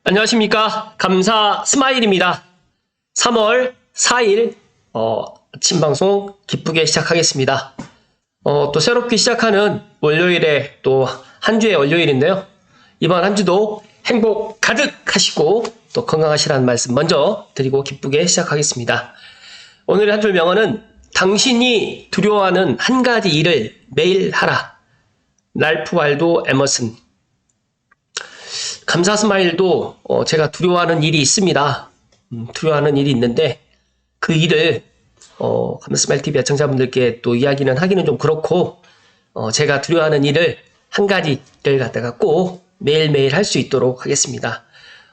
안녕하십니까. 감사 스마일입니다. 3월 4일 아침 방송 기쁘게 시작하겠습니다. 또 새롭게 시작하는 월요일에 또 한 주의 월요일인데요. 이번 한 주도 행복 가득 하시고 또 건강하시라는 말씀 먼저 드리고 기쁘게 시작하겠습니다. 오늘의 한 줄 명언은 당신이 두려워하는 한 가지 일을 매일 하라. 랄프 waldo 에머슨. 감사 스마일도 제가 두려워하는 일이 있습니다. 두려워하는 일이 있는데 그 일을 감사 스마일 TV 애청자분들께 또 이야기는 하기는 좀 그렇고 제가 두려워하는 일을 한 가지를 갖다가 꼭 매일매일 할 수 있도록 하겠습니다.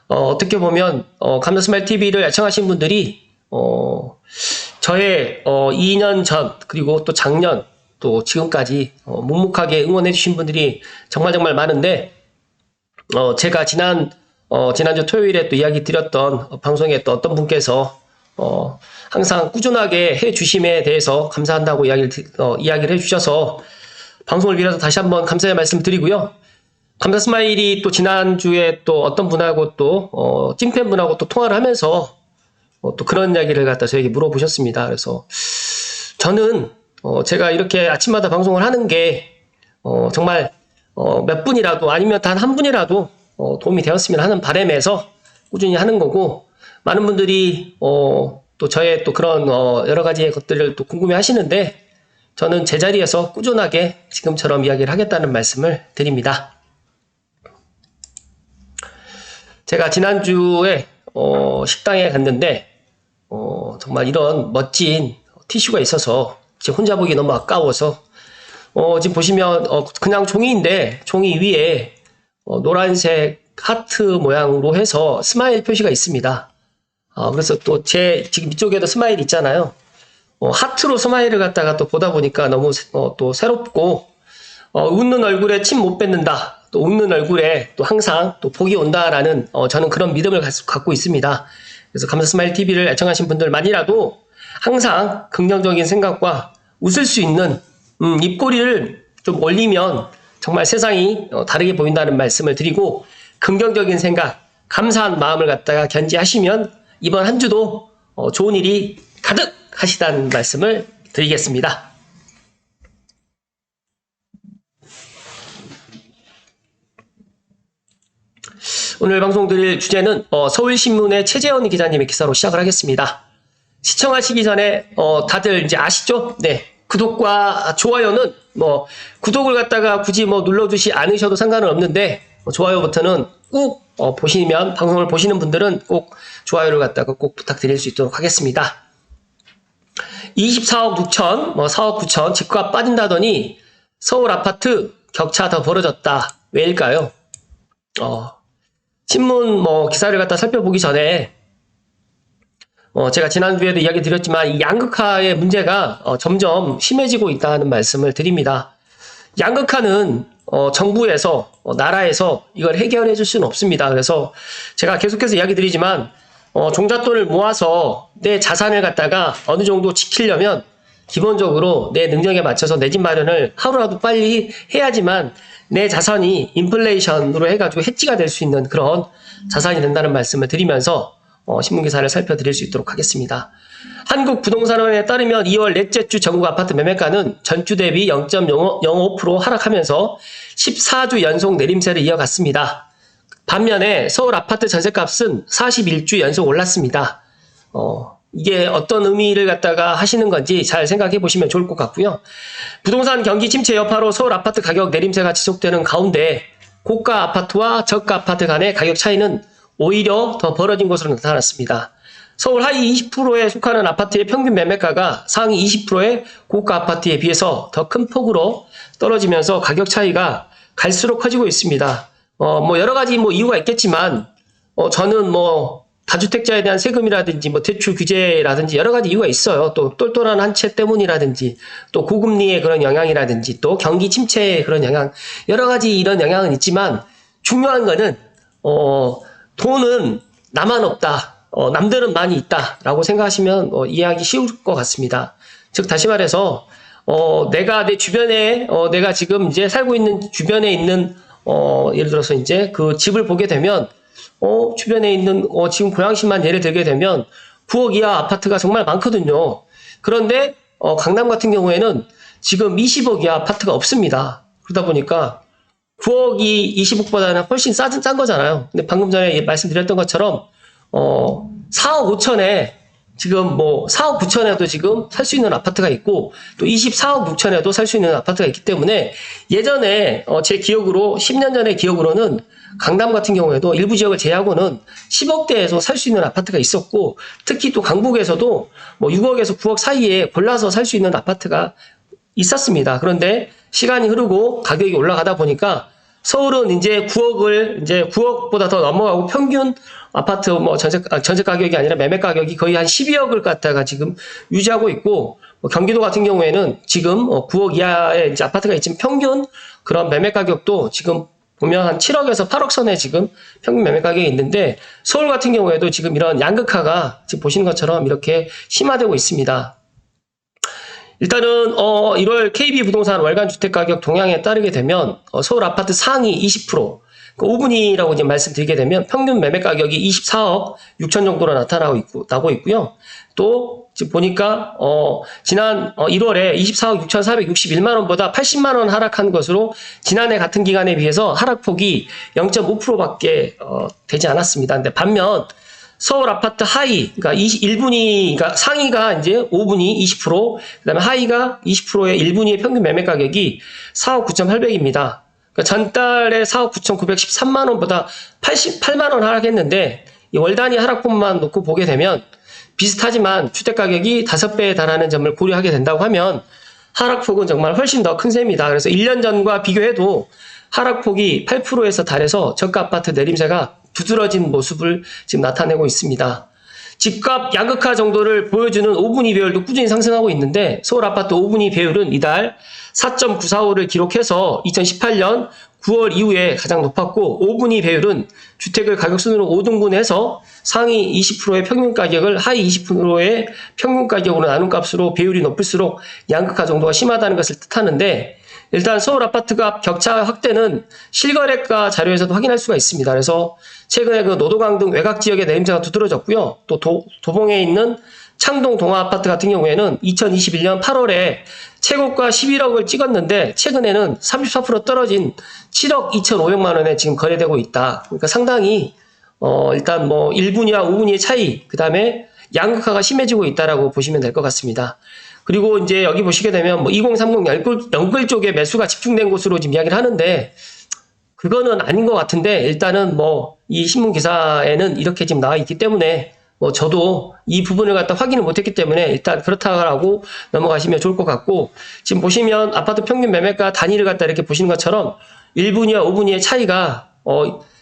어떻게 보면 감사 스마일 TV를 애청하신 분들이 저의 2년 전 그리고 또 작년 또 지금까지 묵묵하게 응원해 주신 분들이 정말 많은데 제가 지난주 토요일에 또 이야기 드렸던 방송에 또 어떤 분께서 항상 꾸준하게 해 주심에 대해서 감사한다고 이야기를 해 주셔서 방송을 빌어서 다시 한번 감사의 말씀 드리고요. 감사 스마일이 또 지난주에 또 어떤 분하고 또 찐팬분하고 또 통화를 하면서 또 그런 이야기를 갖다 저에게 물어보셨습니다. 그래서 저는 제가 이렇게 아침마다 방송을 하는 게 정말 몇 분이라도 아니면 단 한 분이라도 도움이 되었으면 하는 바람에서 꾸준히 하는 거고, 많은 분들이 또 저의 또 그런 여러 가지의 것들을 또 궁금해 하시는데 저는 제자리에서 꾸준하게 지금처럼 이야기를 하겠다는 말씀을 드립니다. 제가 지난주에 식당에 갔는데 정말 이런 멋진 티슈가 있어서 지금 혼자 보기 너무 아까워서 지금 보시면 그냥 종이인데 종이 위에 노란색 하트 모양으로 해서 스마일 표시가 있습니다. 그래서 또 지금 이쪽에도 스마일 있잖아요. 하트로 스마일을 갖다가 또 보다 보니까 너무 또 새롭고 웃는 얼굴에 침 못 뱉는다. 또 웃는 얼굴에 또 항상 또 복이 온다라는 저는 그런 믿음을 갖고 있습니다. 그래서 감사 스마일 TV를 애청하신 분들만이라도 항상 긍정적인 생각과 웃을 수 있는 입꼬리를 좀 올리면 정말 세상이 다르게 보인다는 말씀을 드리고, 긍정적인 생각, 감사한 마음을 갖다가 견지하시면 이번 한 주도 좋은 일이 가득 하시다는 말씀을 드리겠습니다. 오늘 방송 드릴 주제는 서울신문의 최재원 기자님의 기사로 시작을 하겠습니다. 시청하시기 전에 다들 이제 아시죠? 네. 구독과 좋아요는 구독을 갖다가 굳이 눌러주시 않으셔도 상관은 없는데 좋아요 버튼은 꼭 보시면, 방송을 보시는 분들은 꼭 좋아요를 갖다가 꼭 부탁드릴 수 있도록 하겠습니다. 24억 6천, 4억 9천 집값 빠진다더니 서울 아파트 격차 더 벌어졌다. 왜일까요? 신문 기사를 갖다 살펴보기 전에 제가 지난주에도 이야기 드렸지만 이 양극화의 문제가 점점 심해지고 있다는 말씀을 드립니다. 양극화는 정부에서 나라에서 이걸 해결해 줄 수는 없습니다. 그래서 제가 계속해서 이야기 드리지만 종잣돈을 모아서 내 자산을 갖다가 어느 정도 지키려면 기본적으로 내 능력에 맞춰서 내 집 마련을 하루라도 빨리 해야지만 내 자산이 인플레이션으로 해가지고 해지가 될 수 있는 그런 자산이 된다는 말씀을 드리면서 신문기사를 살펴드릴 수 있도록 하겠습니다. 한국부동산원에 따르면 2월 넷째 주 전국 아파트 매매가는 전주 대비 0.05% 하락하면서 14주 연속 내림세를 이어갔습니다. 반면에 서울 아파트 전세값은 41주 연속 올랐습니다. 이게 어떤 의미를 갖다가 하시는 건지 잘 생각해 보시면 좋을 것 같고요. 부동산 경기 침체 여파로 서울 아파트 가격 내림세가 지속되는 가운데 고가 아파트와 저가 아파트 간의 가격 차이는 오히려 더 벌어진 것으로 나타났습니다. 서울 하위 20%에 속하는 아파트의 평균 매매가가 상위 20%의 고가 아파트에 비해서 더 큰 폭으로 떨어지면서 가격 차이가 갈수록 커지고 있습니다. 여러 가지 이유가 있겠지만, 저는 다주택자에 대한 세금이라든지 대출 규제라든지 여러 가지 이유가 있어요. 또 똘똘한 한 채 때문이라든지 또 고금리의 그런 영향이라든지 또 경기 침체의 그런 영향, 여러 가지 이런 영향은 있지만 중요한 거는 돈은 나만 없다. 남들은 많이 있다라고 생각하시면 이해하기 쉬울 것 같습니다. 즉 다시 말해서 내가 내 주변에 내가 지금 이제 살고 있는 주변에 있는 예를 들어서 이제 그 집을 보게 되면 주변에 있는 지금 고양시만 예를 들게 되면 9억 이하 아파트가 정말 많거든요. 그런데 강남 같은 경우에는 지금 20억 이하 아파트가 없습니다. 그러다 보니까 9억이 20억보다는 훨씬 싼 거잖아요. 근데 방금 전에 말씀드렸던 것처럼 4억 5천에 지금 4억 9천에도 지금 살 수 있는 아파트가 있고 또 24억 6천에도 살 수 있는 아파트가 있기 때문에 예전에 제 기억으로 10년 전의 기억으로는 강남 같은 경우에도 일부 지역을 제외하고는 10억대에서 살 수 있는 아파트가 있었고 특히 또 강북에서도 6억에서 9억 사이에 골라서 살 수 있는 아파트가 있었습니다. 그런데 시간이 흐르고 가격이 올라가다 보니까 서울은 이제 9억보다 더 넘어가고 평균 아파트 전세 가격이 아니라 매매 가격이 거의 한 12억을 갖다가 지금 유지하고 있고 경기도 같은 경우에는 지금 9억 이하의 이제 아파트가 있지만 평균 그런 매매 가격도 지금 보면 한 7억에서 8억 선에 지금 평균 매매 가격이 있는데 서울 같은 경우에도 지금 이런 양극화가 지금 보시는 것처럼 이렇게 심화되고 있습니다. 일단은 1월 KB 부동산 월간 주택가격 동향에 따르게 되면 서울 아파트 상위 20%, 5분위라고 이제 말씀드리게 되면 평균 매매 가격이 24억 6천 정도로 나타나고 있고요. 또 지금 보니까 지난 1월에 24억 6,461만 원보다 80만 원 하락한 것으로 지난해 같은 기간에 비해서 하락폭이 0.5%밖에 되지 않았습니다. 근데 반면 서울 아파트 하위, 그러니까 1분위, 그러니까 상위가 이제 5분위 20%, 그 다음에 하위가 20%의 1분위의 평균 매매 가격이 4억 9,800입니다. 그러니까 전달에 4억 9,913만 원보다 88만 원 하락했는데, 이 월 단위 하락폭만 놓고 보게 되면 비슷하지만 주택 가격이 5배에 달하는 점을 고려하게 된다고 하면 하락폭은 정말 훨씬 더 큰 셈이다. 그래서 1년 전과 비교해도 하락폭이 8%에서 달해서 저가 아파트 내림세가 두드러진 모습을 지금 나타내고 있습니다. 집값 양극화 정도를 보여주는 5분위 배율도 꾸준히 상승하고 있는데 서울 아파트 5분위 배율은 이달 4.945를 기록해서 2018년 9월 이후에 가장 높았고 5분위 배율은 주택을 가격 순으로 5등분해서 상위 20%의 평균 가격을 하위 20%의 평균 가격으로 나눈 값으로 배율이 높을수록 양극화 정도가 심하다는 것을 뜻하는데 일단 서울 아파트값 격차 확대는 실거래가 자료에서도 확인할 수가 있습니다. 그래서 최근에 그 노도강 등 외곽 지역의 내림세가 두드러졌고요. 또 도봉에 있는 창동 동아 아파트 같은 경우에는 2021년 8월에 최고가 11억을 찍었는데 최근에는 34% 떨어진 7억 2,500만 원에 지금 거래되고 있다. 그러니까 상당히 일단 1분위와 5분위의 차이, 그 다음에 양극화가 심해지고 있다라고 보시면 될 것 같습니다. 그리고 이제 여기 보시게 되면 2030 영끌 쪽에 매수가 집중된 곳으로 지금 이야기를 하는데 그거는 아닌 것 같은데 일단은 이 신문 기사에는 이렇게 지금 나와 있기 때문에 저도 이 부분을 갖다 확인을 못했기 때문에 일단 그렇다고 넘어가시면 좋을 것 같고 지금 보시면 아파트 평균 매매가 단위를 갖다 이렇게 보시는 것처럼 1분위와 5분위의 차이가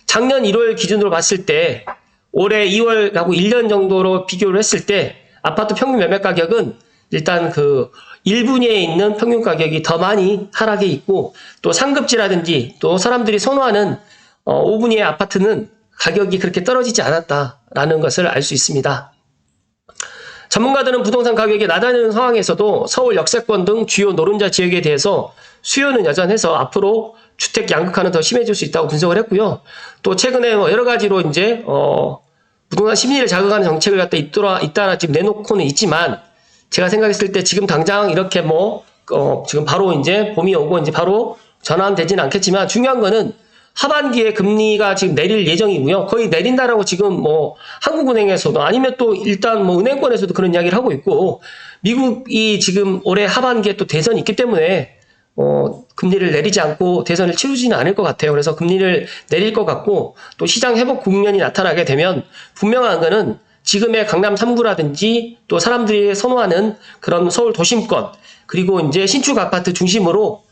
작년 1월 기준으로 봤을 때 올해 2월하고 1년 정도로 비교를 했을 때 아파트 평균 매매 가격은 일단 그 1분위에 있는 평균 가격이 더 많이 하락해 있고 또 상급지라든지 또 사람들이 선호하는 5분위의 아파트는 가격이 그렇게 떨어지지 않았다라는 것을 알 수 있습니다. 전문가들은 부동산 가격이 낮아지는 상황에서도 서울 역세권 등 주요 노른자 지역에 대해서 수요는 여전해서 앞으로 주택 양극화는 더 심해질 수 있다고 분석을 했고요. 또 최근에 여러 가지로 이제 부동산 심리를 자극하는 정책을 갖다 잇따라 지금 내놓고는 있지만 제가 생각했을 때 지금 당장 이렇게 지금 바로 이제 봄이 오고 이제 바로 전환되지는 않겠지만 중요한 거는 하반기에 금리가 지금 내릴 예정이고요. 거의 내린다라고 지금 한국은행에서도 아니면 또 일단 은행권에서도 그런 이야기를 하고 있고 미국이 지금 올해 하반기에 또 대선이 있기 때문에 금리를 내리지 않고 대선을 치르지는 않을 것 같아요. 그래서 금리를 내릴 것 같고 또 시장 회복 국면이 나타나게 되면 분명한 거는 지금의 강남 3구라든지 또 사람들이 선호하는 그런 서울 도심권 그리고 이제 신축 아파트 중심으로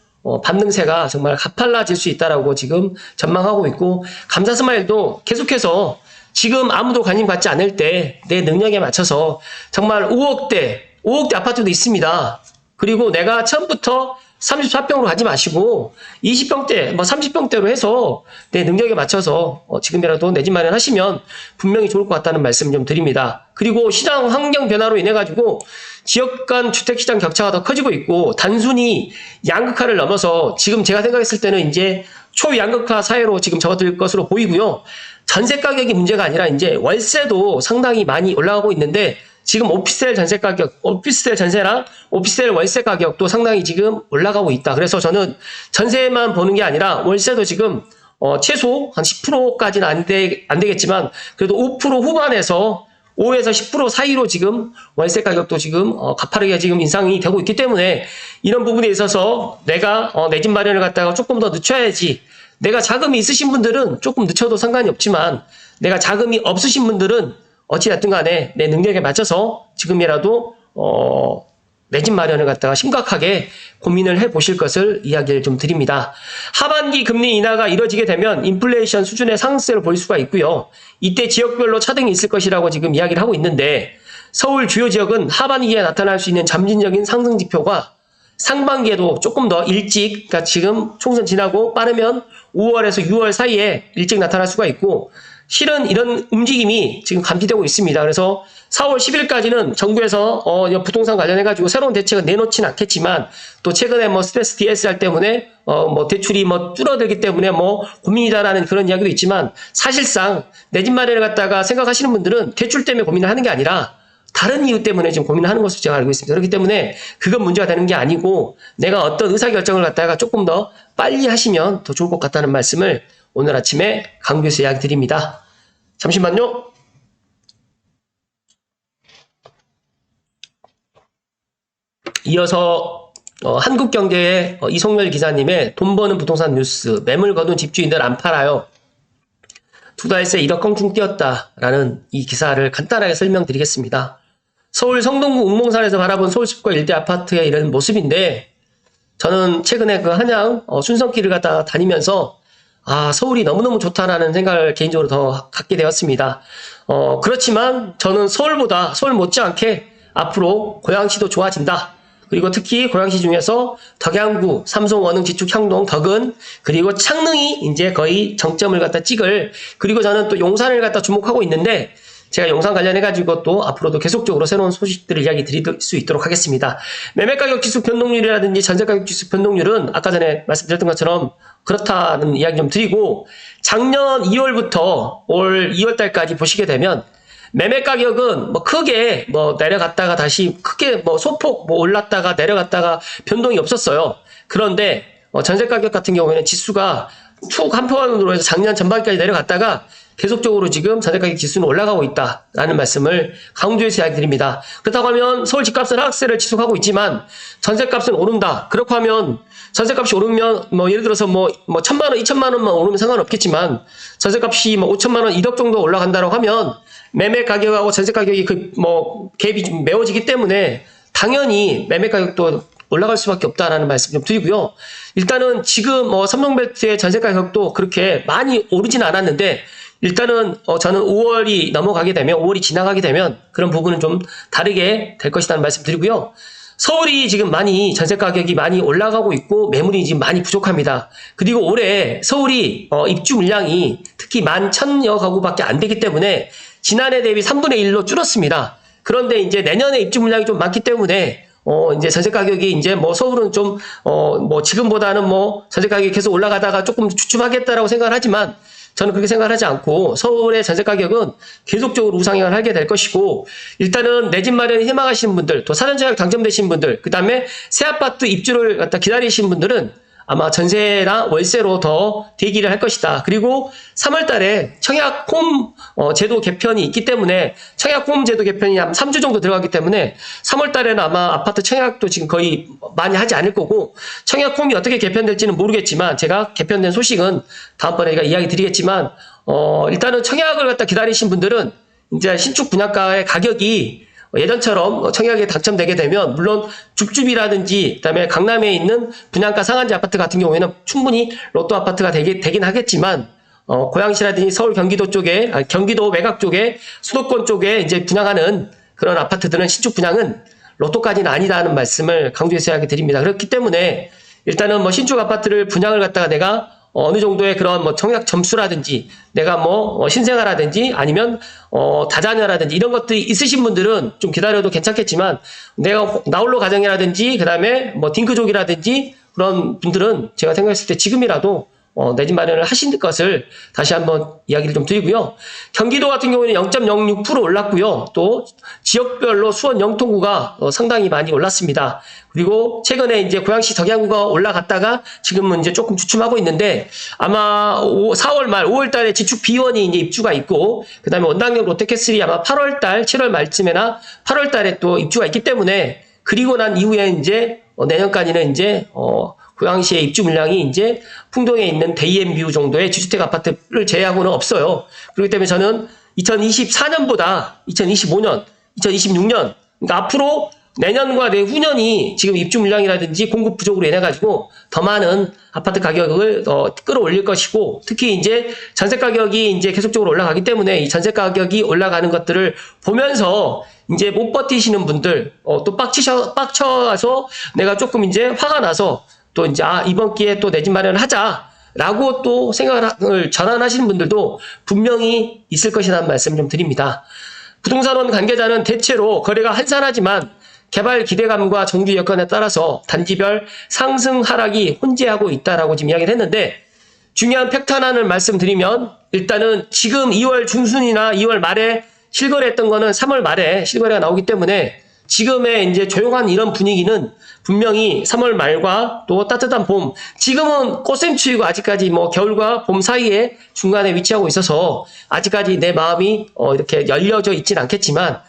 반등세가 정말 가팔라질 수 있다라고 지금 전망하고 있고 감사스마일도 계속해서 지금 아무도 관심 갖지 않을 때 내 능력에 맞춰서 정말 5억대 아파트도 있습니다. 그리고 내가 처음부터 34평으로 가지 마시고 20평대, 30평대로 해서 내 능력에 맞춰서 지금이라도 내 집 마련하시면 분명히 좋을 것 같다는 말씀 좀 드립니다. 그리고 시장 환경 변화로 인해 가지고 지역 간 주택시장 격차가 더 커지고 있고 단순히 양극화를 넘어서 지금 제가 생각했을 때는 이제 초양극화 사회로 지금 접어들 것으로 보이고요. 전세 가격이 문제가 아니라 이제 월세도 상당히 많이 올라가고 있는데 지금 오피스텔 전세 가격, 오피스텔 전세랑 오피스텔 월세 가격도 상당히 지금 올라가고 있다. 그래서 저는 전세만 보는 게 아니라 월세도 지금 최소 한 10%까지는 안 되겠지만 그래도 5% 후반에서 5에서 10% 사이로 지금 월세 가격도 지금 가파르게 지금 인상이 되고 있기 때문에 이런 부분에 있어서 내가 내 집 마련을 갖다가 조금 더 늦춰야지. 내가 자금이 있으신 분들은 조금 늦춰도 상관이 없지만 내가 자금이 없으신 분들은 어찌됐든 간에 내 능력에 맞춰서 지금이라도 내 집 마련을 갖다가 심각하게 고민을 해보실 것을 이야기를 좀 드립니다. 하반기 금리 인하가 이뤄지게 되면 인플레이션 수준의 상승세를 볼 수가 있고요. 이때 지역별로 차등이 있을 것이라고 지금 이야기를 하고 있는데 서울 주요 지역은 하반기에 나타날 수 있는 점진적인 상승 지표가 상반기에도 조금 더 일찍, 그러니까 지금 총선 지나고 빠르면 5월에서 6월 사이에 일찍 나타날 수가 있고 실은 이런 움직임이 지금 감지되고 있습니다. 그래서 4월 10일까지는 정부에서 부동산 관련해가지고 새로운 대책을 내놓지는 않겠지만 또 최근에 뭐 스트레스 DSR 때문에 뭐 대출이 뭐 줄어들기 때문에 뭐 고민이다라는 그런 이야기도 있지만 사실상 내 집 마련을 갖다가 생각하시는 분들은 대출 때문에 고민을 하는 게 아니라 다른 이유 때문에 지금 고민을 하는 것으로 제가 알고 있습니다. 그렇기 때문에 그건 문제가 되는 게 아니고 내가 어떤 의사결정을 갖다가 조금 더 빨리 하시면 더 좋을 것 같다는 말씀을 오늘 아침에 강조해서 이야기 드립니다. 잠시만요. 이어서 한국경제의 이송열 기자님의 돈 버는 부동산 뉴스, 매물 거둔 집주인들 안 팔아요. 2달 새 1억 껑충 뛰었다라는 이 기사를 간단하게 설명드리겠습니다. 서울 성동구 운봉산에서 바라본 서울 숲과 일대 아파트의 이런 모습인데 저는 최근에 그 한양 순성길을 갖다 다니면서 서울이 너무너무 좋다라는 생각을 개인적으로 더 갖게 되었습니다. 그렇지만 저는 서울 못지않게 앞으로 고양시도 좋아진다. 그리고 특히 고양시 중에서 덕양구, 삼성, 원흥, 지축, 향동, 덕은 그리고 창릉이 이제 거의 정점을 갖다 찍을 그리고 저는 또 용산을 갖다 주목하고 있는데 제가 용산 관련해가지고 또 앞으로도 계속적으로 새로운 소식들을 이야기 드릴 수 있도록 하겠습니다. 매매가격 지수 변동률이라든지 전세가격 지수 변동률은 아까 전에 말씀드렸던 것처럼 그렇다는 이야기 좀 드리고 작년 2월부터 올 2월달까지 보시게 되면 매매 가격은 뭐 크게 뭐 내려갔다가 다시 크게 뭐 소폭 뭐 올랐다가 내려갔다가 변동이 없었어요. 그런데 전세 가격 같은 경우에는 지수가 툭 한편으로 해서 작년 전반기까지 내려갔다가 계속적으로 지금 전세 가격 지수는 올라가고 있다라는 말씀을 강조해서 이야기 드립니다. 그렇다고 하면 서울 집값은 하락세를 지속하고 있지만 전세값은 오른다. 그렇고 하면 전세값이 오르면 뭐 예를 들어서 뭐 1,000만 원, 2,000만 원만 오르면 상관없겠지만 전세값이 뭐 5,000만 원, 1억 정도 올라간다고 하면 매매 가격하고 전세 가격이 갭이 좀 메워지기 때문에 당연히 매매 가격도 올라갈 수밖에 없다라는 말씀 좀 드리고요. 일단은 지금 삼성벨트의 전세 가격도 그렇게 많이 오르진 않았는데 일단은 저는 5월이 넘어가게 되면 5월이 지나가게 되면 그런 부분은 좀 다르게 될 것이라는 말씀 드리고요. 서울이 지금 많이 전세 가격이 많이 올라가고 있고 매물이 지금 많이 부족합니다. 그리고 올해 서울이 입주 물량이 특히 11,000여 가구밖에 안 되기 때문에 지난해 대비 3분의 1로 줄었습니다. 그런데 이제 내년에 입주 물량이 좀 많기 때문에 이제 전세 가격이 이제 뭐 서울은 좀 지금보다는 뭐 전세 가격이 계속 올라가다가 조금 주춤하겠다라고 생각을 하지만 저는 그렇게 생각하지 않고 서울의 전세 가격은 계속적으로 우상향을 하게 될 것이고 일단은 내 집 마련을 희망하시는 분들 또 사전청약 당첨되신 분들 그 다음에 새 아파트 입주를 갖다 기다리시는 분들은 아마 전세나 월세로 더 대기를 할 것이다. 그리고 3월 달에 청약홈 제도 개편이 있기 때문에 청약홈 제도 개편이 한 3주 정도 들어가기 때문에 3월 달에는 아마 아파트 청약도 지금 거의 많이 하지 않을 거고 청약홈이 어떻게 개편될지는 모르겠지만 제가 개편된 소식은 다음번에 제가 이야기 드리겠지만 일단은 청약을 갖다 기다리신 분들은 이제 신축 분양가의 가격이 예전처럼 청약에 당첨되게 되면 물론 줍줍이라든지 그다음에 강남에 있는 분양가 상한제 아파트 같은 경우에는 충분히 로또 아파트가 되긴 하겠지만 고양시라든지 서울 경기도 쪽에 경기도 외곽 쪽에 수도권 쪽에 이제 분양하는 그런 아파트들은 신축 분양은 로또까지는 아니다는 말씀을 강조해서 이야기 드립니다. 그렇기 때문에 일단은 뭐 신축 아파트를 분양을 갖다가 내가 어느 정도의 그런 청약 점수라든지 내가 신생아라든지 아니면 다자녀라든지 이런 것들이 있으신 분들은 좀 기다려도 괜찮겠지만 내가 나홀로 가정이라든지 그다음에 딩크족이라든지 그런 분들은 제가 생각했을 때 지금이라도 내 집 마련을 하신 것을 다시 한번 이야기를 좀 드리고요. 경기도 같은 경우에는 0.06% 올랐고요. 또 지역별로 수원 영통구가 상당히 많이 올랐습니다. 그리고 최근에 이제 고양시 덕양구가 올라갔다가 지금은 이제 조금 주춤하고 있는데 아마 4월 말 5월 달에 지축 비원이 이제 입주가 있고 그다음에 원당역 롯데캐슬이 아마 8월 달 7월 말쯤에나 8월 달에 또 입주가 있기 때문에 그리고 난 이후에 이제 내년까지는 이제 고양시의 입주 물량이 이제 풍동에 있는 데이앤뷰 정도의 지주택 아파트를 제외하고는 없어요. 그렇기 때문에 저는 2024년보다 2025년, 2026년 그러니까 앞으로 내년과 내후년이 지금 입주 물량이라든지 공급 부족으로 인해 가지고 더 많은 아파트 가격을 끌어올릴 것이고 특히 이제 전세 가격이 이제 계속적으로 올라가기 때문에 이 전세 가격이 올라가는 것들을 보면서 이제 못 버티시는 분들 또 빡쳐서 내가 조금 이제 화가 나서 또 이제 이번 기회에 또 내 집 마련을 하자라고 또 생각을 전환하시는 분들도 분명히 있을 것이라는 말씀 좀 드립니다. 부동산원 관계자는 대체로 거래가 한산하지만 개발 기대감과 정규 여건에 따라서 단지별 상승 하락이 혼재하고 있다라고 지금 이야기를 했는데 중요한 팩트 하나를 말씀드리면 일단은 지금 2월 중순이나 2월 말에 실거래했던 거는 3월 말에 실거래가 나오기 때문에 지금의 이제 조용한 이런 분위기는 분명히 3월 말과 또 따뜻한 봄, 지금은 꽃샘추위고 아직까지 뭐 겨울과 봄 사이에 중간에 위치하고 있어서 아직까지 내 마음이 이렇게 열려져 있진 않겠지만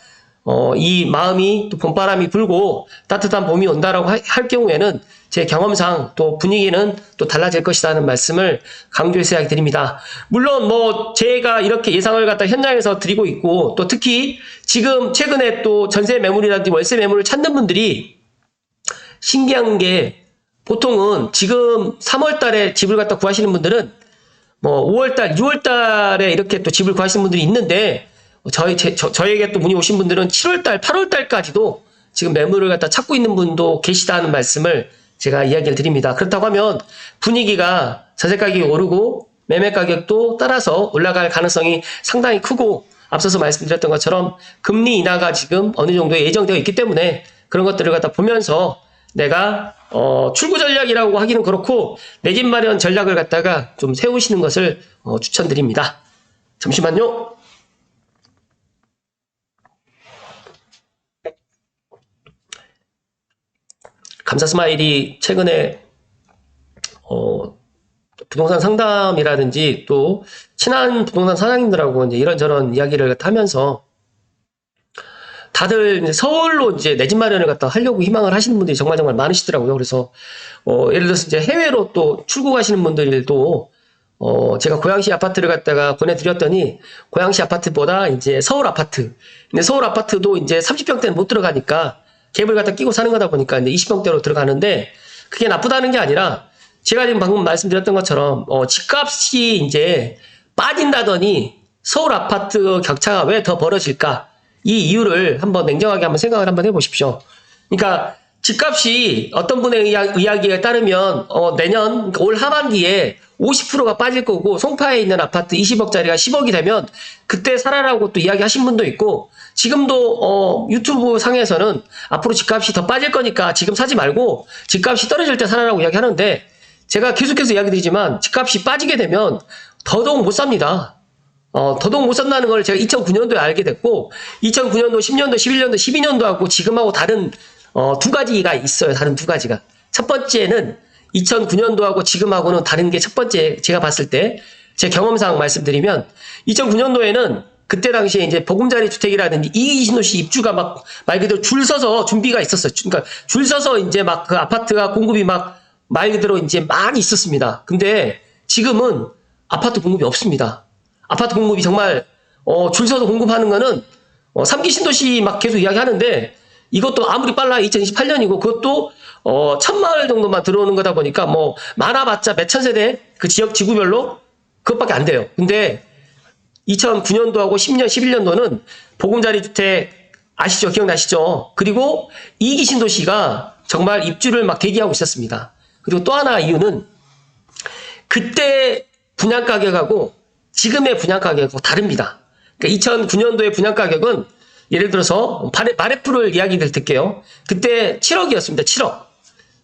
이 마음이 또 봄바람이 불고 따뜻한 봄이 온다라고 할 경우에는 제 경험상 또 분위기는 또 달라질 것이라는 말씀을 강조해서 이야기 드립니다. 물론 뭐 제가 이렇게 예상을 갖다 현장에서 드리고 있고 또 특히 지금 최근에 또 전세 매물이라든지 월세 매물을 찾는 분들이 신기한 게 보통은 지금 3월 달에 집을 갖다 구하시는 분들은 뭐 5월 달, 6월 달에 이렇게 또 집을 구하시는 분들이 있는데 저에게 또 문의 오신 분들은 7월 달, 8월 달까지도 지금 매물을 갖다 찾고 있는 분도 계시다는 말씀을 제가 이야기를 드립니다. 그렇다고 하면 분위기가 전세 가격이 오르고 매매 가격도 따라서 올라갈 가능성이 상당히 크고 앞서서 말씀드렸던 것처럼 금리 인하가 지금 어느 정도 예정되어 있기 때문에 그런 것들을 갖다 보면서 내가 출구 전략이라고 하기는 그렇고 내 집 마련 전략을 갖다가 좀 세우시는 것을 추천드립니다. 잠시만요. 감사 스마일이 최근에 부동산 상담이라든지 또 친한 부동산 사장님들하고 이제 이런저런 이야기를 하면서 다들 이제 서울로 이제 내 집 마련을 갖다 하려고 희망을 하시는 분들이 정말 많으시더라고요. 그래서 예를 들어서 이제 해외로 또 출국하시는 분들도 제가 고양시 아파트를 갖다가 보내드렸더니 고양시 아파트보다 이제 서울 아파트. 근데 서울 아파트도 이제 30평대는 못 들어가니까 갭을 갖다 끼고 사는 거다 보니까 이제 20평대로 들어가는데 그게 나쁘다는 게 아니라 제가 지금 방금 말씀드렸던 것처럼 집값이 이제 빠진다더니 서울 아파트 격차가 왜 더 벌어질까? 이 이유를 한번 냉정하게 한번 생각을 한번 해보십시오. 그러니까 집값이 어떤 분의 이야기에 따르면 내년 그러니까 올 하반기에 50%가 빠질 거고 송파에 있는 아파트 20억짜리가 10억이 되면 그때 사라라고 또 이야기하신 분도 있고 지금도 유튜브 상에서는 앞으로 집값이 더 빠질 거니까 지금 사지 말고 집값이 떨어질 때 사라라고 이야기하는데 제가 계속해서 이야기 드리지만 집값이 빠지게 되면 더더욱 못 삽니다. 더더욱 못 산다는 걸 제가 2009년도에 알게 됐고 2009년도, 10년도, 11년도, 12년도하고 지금하고 다른 두 가지가 있어요. 다른 두 가지가. 첫 번째는 2009년도하고 지금하고는 다른 게 첫 번째 제가 봤을 때 제 경험상 말씀드리면 2009년도에는 그때 당시에 이제 보금자리 주택이라든지 이익 신도시 입주가 막 말 그대로 줄 서서 준비가 있었어요. 그러니까 줄 서서 이제 막 그 아파트가 공급이 막 말 그대로 이제 많이 있었습니다. 근데 지금은 아파트 공급이 없습니다. 아파트 공급이 정말 줄 서서 공급하는 거는 3기 신도시 막 계속 이야기하는데 이것도 아무리 빨라야 2028년이고 그것도 1000마을 정도만 들어오는 거다 보니까 뭐 많아봤자 몇천 세대 그 지역 지구별로 그것밖에 안 돼요. 근데 2009년도하고 10년, 11년도는 보금자리 주택 아시죠? 기억나시죠? 그리고 이기 신도시가 정말 입주를 막 대기하고 있었습니다. 그리고 또 하나 이유는 그때 분양 가격하고 지금의 분양 가격하고 다릅니다. 그러니까 2009년도의 분양 가격은 예를 들어서 마레프를 이야기를 드릴게요. 그때 7억이었습니다. 7억.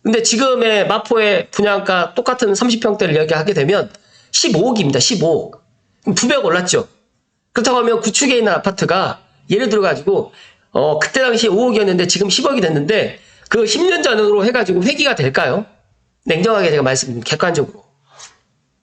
근데 지금의 마포의 분양가 똑같은 30평대를 이야기하게 되면 15억입니다. 15억. 그럼 2배 올랐죠. 그렇다고 하면 구축에 있는 아파트가 예를 들어가지고 그때 당시 5억이었는데 지금 10억이 됐는데 그 10년 전으로 해가지고 회귀가 될까요? 냉정하게 제가 객관적으로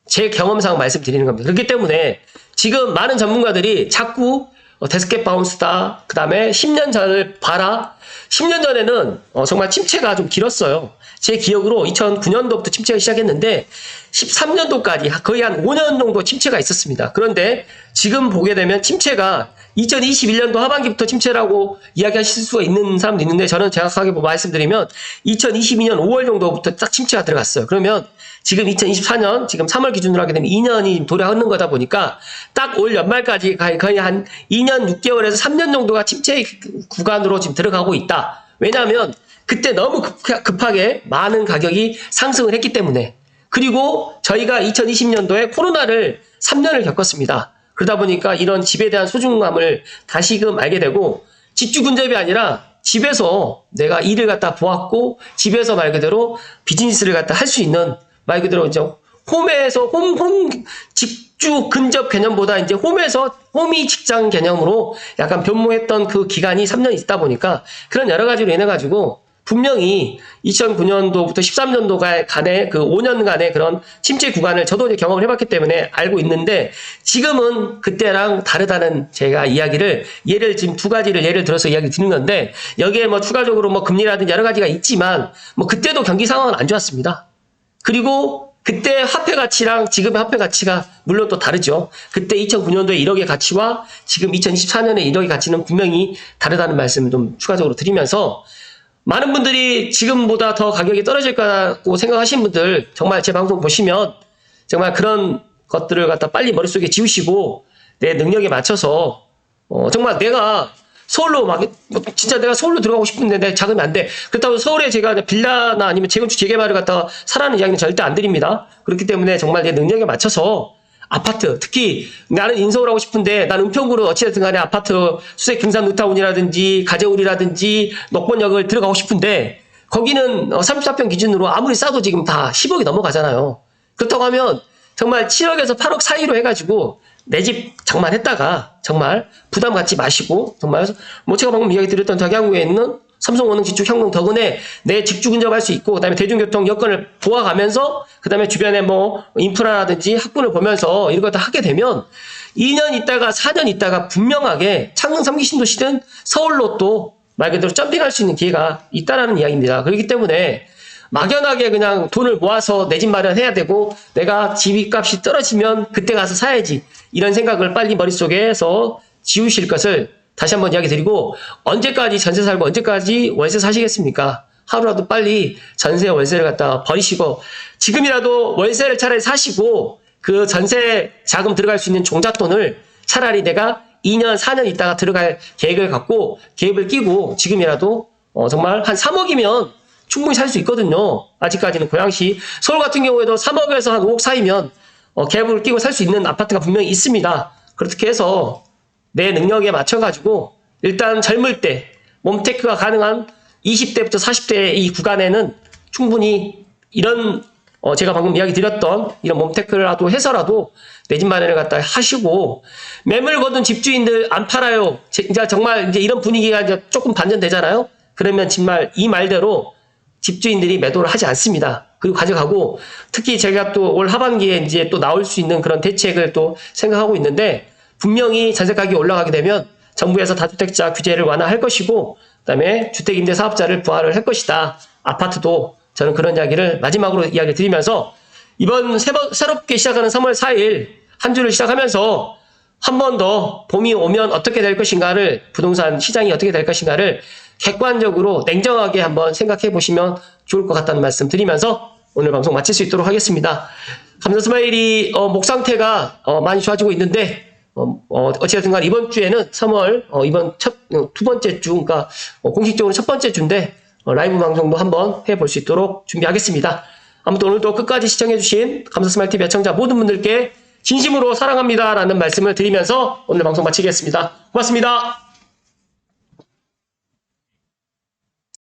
제 경험상 말씀드리는 겁니다. 그렇기 때문에 지금 많은 전문가들이 자꾸 데스켓 바운스다, 그 다음에 10년 전을 봐라. 10년 전에는 정말 침체가 좀 길었어요. 제 기억으로 2009년도부터 침체가 시작했는데 13년도까지 거의 한 5년 정도 침체가 있었습니다. 그런데 지금 보게 되면 침체가 2021년도 하반기부터 침체라고 이야기하실 수가 있는 사람도 있는데 저는 정확하게 말씀드리면 2022년 5월 정도부터 딱 침체가 들어갔어요. 그러면 지금 2024년 지금 3월 기준으로 하게 되면 2년이 도래하는 거다 보니까 딱 올 연말까지 거의 한 2년 6개월에서 3년 정도가 침체 구간으로 지금 들어가고 있다. 왜냐하면 그때 너무 급하게 많은 가격이 상승을 했기 때문에 그리고 저희가 2020년도에 코로나를 3년을 겪었습니다. 그러다 보니까 이런 집에 대한 소중함을 다시금 알게 되고 집주 근접이 아니라 집에서 내가 일을 갖다 보았고 집에서 말 그대로 비즈니스를 갖다 할 수 있는 말 그대로 이제 홈에서 직주 근접 개념보다 이제 홈이 직장 개념으로 약간 변모했던 그 기간이 3년 있다 보니까 그런 여러 가지로 인해 가지고 분명히 2009년도부터 13년도 간의 그 5년간의 그런 침체 구간을 저도 이제 경험을 해봤기 때문에 알고 있는데 지금은 그때랑 다르다는 제가 이야기를 지금 2가지를 예를 들어서 이야기 드리는 건데 여기에 뭐 추가적으로 뭐 금리라든지 여러 가지가 있지만 뭐 그때도 경기 상황은 안 좋았습니다. 그리고 그때 화폐 가치랑 지금의 화폐 가치가 물론 또 다르죠. 그때 2009년도에 1억의 가치와 지금 2024년에 1억의 가치는 분명히 다르다는 말씀을 좀 추가적으로 드리면서 많은 분들이 지금보다 더 가격이 떨어질 거라고 생각하시는 분들 정말 제 방송 보시면 정말 그런 것들을 갖다 빨리 머릿속에 지우시고 내 능력에 맞춰서 정말 내가 서울로 진짜 내가 서울로 들어가고 싶은데 내 자금이 안 돼. 그렇다고 서울에 제가 빌라나 아니면 재건축 재개발을 갖다가 사라는 이야기는 절대 안 드립니다. 그렇기 때문에 정말 내 능력에 맞춰서 아파트, 특히 나는 인서울 하고 싶은데 나는 은평구로 어찌됐든 간에 아파트 수색 금산 뉴타운이라든지 가재울이라든지 녹번역을 들어가고 싶은데 거기는 34평 기준으로 아무리 싸도 지금 다 10억이 넘어가잖아요. 그렇다고 하면 정말 7억에서 8억 사이로 해가지고 내 집 장만했다가 정말 부담 갖지 마시고 정말 뭐 제가 방금 이야기 드렸던 덕양구에 있는 삼성원흥 지축 현금 덕은에 내 직주 근접할 수 있고 그다음에 대중교통 여건을 보아가면서 그다음에 주변에 뭐 인프라라든지 학군을 보면서 이런 거 다 하게 되면 2년 있다가 4년 있다가 분명하게 창릉 3기 신도시든 서울로 또 말 그대로 점핑할 수 있는 기회가 있다라는 이야기입니다. 그렇기 때문에 막연하게 그냥 돈을 모아서 내 집 마련해야 되고 내가 집값이 떨어지면 그때 가서 사야지 이런 생각을 빨리 머릿속에서 지우실 것을 다시 한번 이야기 드리고 언제까지 전세 살고 언제까지 월세 사시겠습니까? 하루라도 빨리 전세 월세를 갖다 버리시고 지금이라도 월세를 차라리 사시고 그 전세 자금 들어갈 수 있는 종잣돈을 차라리 내가 2년 4년 있다가 들어갈 계획을 갖고 계획을 끼고 지금이라도 정말 한 3억이면 충분히 살 수 있거든요. 아직까지는 고양시 서울 같은 경우에도 3억에서 한 5억 사이면 갭을 끼고 살 수 있는 아파트가 분명히 있습니다. 그렇게 해서 내 능력에 맞춰가지고 일단 젊을 때 몸테크가 가능한 20대부터 40대 이 구간에는 충분히 이런 제가 방금 이야기 드렸던 이런 몸테크라도 해서라도 내 집 마련을 갖다 하시고 매물 거둔 집주인들 안 팔아요. 이제 정말 이제 이런 분위기가 이제 조금 반전되잖아요. 그러면 정말 이 말대로 집주인들이 매도를 하지 않습니다. 그리고 가져가고 특히 제가 또 올 하반기에 이제 또 나올 수 있는 그런 대책을 또 생각하고 있는데 분명히 전세 가격이 올라가게 되면 정부에서 다주택자 규제를 완화할 것이고 그다음에 주택임대 사업자를 부활을 할 것이다. 아파트도 저는 그런 이야기를 마지막으로 이야기를 드리면서 이번 새롭게 시작하는 3월 4일 한 주를 시작하면서 한 번 더 봄이 오면 어떻게 될 것인가를 부동산 시장이 어떻게 될 것인가를 객관적으로 냉정하게 한번 생각해 보시면 좋을 것 같다는 말씀 드리면서 오늘 방송 마칠 수 있도록 하겠습니다. 감사스마일이 목 상태가 많이 좋아지고 있는데 어찌됐든 간 이번 주에는 3월 이번 두 번째 주 그러니까 공식적으로 첫 번째 주인데 라이브 방송도 한번 해볼 수 있도록 준비하겠습니다. 아무튼 오늘도 끝까지 시청해주신 감사스마일TV 시청자 모든 분들께 진심으로 사랑합니다 라는 말씀을 드리면서 오늘 방송 마치겠습니다. 고맙습니다.